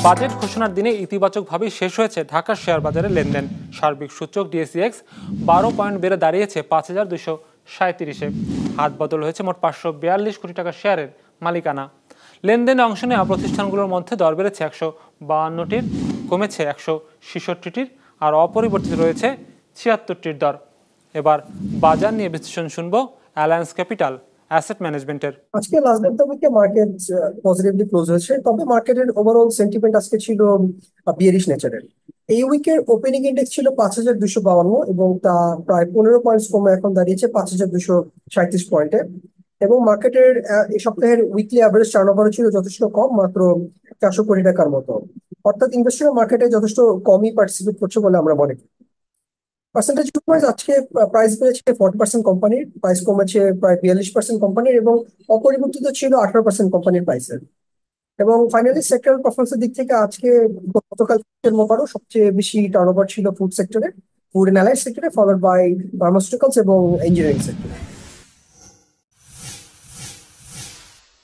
Budget ঘোষণার দিনে ইতিবাচকভাবেই শেষ হয়েছে ঢাকার শেয়ার বাজারের লেনদেন। সার্বিক সূচক ডিএসইএক্স 12 পয়েন্ট বেড়ে দাঁড়িয়েছে 5237-এ। হাত বদল হয়েছে মোট 542 কোটি টাকা শেয়ারের মালিকানা। লেনদেনে অংশ নেওয়া প্রতিষ্ঠানগুলোর মধ্যে দর বেড়েছে 152টির, কমেছে 166টির, আর অপরিবর্তিত রয়েছে 76টির দর। এবার বাজার নিয়ে বিশ্লেষণ শুনবো অ্যালায়েন্স ক্যাপিটাল অ্যাসেট ম্যানেজমেন্টের। আজকে লাস্ট ডে উইকে মার্কেট পজিটিভলি ক্লোজ হয়েছে, তবে মার্কেটের ওভারঅল সেন্টিমেন্ট আজকে ছিল বিয়ারিশ নেচারের। এই উইকের ওপেনিং ইন্ডেক্স ছিল 5252 এবং তা প্রায় 15 পয়েন্টস কমে এখন দাঁড়িয়েছে 5237 পয়েন্টে। এবং মার্কেটের এই সপ্তাহের উইকলি অ্যাভারেজ টার্নওভার ছিল যথেষ্ট কম, মাত্র 400 কোটি টাকার মতো। অর্থাৎ ইনভেস্টর মার্কেটে যথেষ্ট কমই পার্টিসিপেট করছে বলে আমরা মনে করি। পার্সেন্টেজ ওয়াইজ আজকে প্রাইস বেড়েছে 40% কোম্পানির, প্রাইস কমেছে প্রায় 42% কোম্পানির, এবং অপরিবর্তিত ছিল 18% কোম্পানির প্রাইসের। এবং ফাইনালি সেক্টরাল পারফরমেন্সের দিক থেকে আজকে গতকালের মতো সবচেয়ে বেশি টার্নওভার ছিল ফুড সেক্টরে, ফুড অ্যান্ড অ্যালাইড সেক্টরে, ফলোড বাই ফার্মাসিউটিক্যালস এবং ইঞ্জিনিয়ারিং সেক্টরে।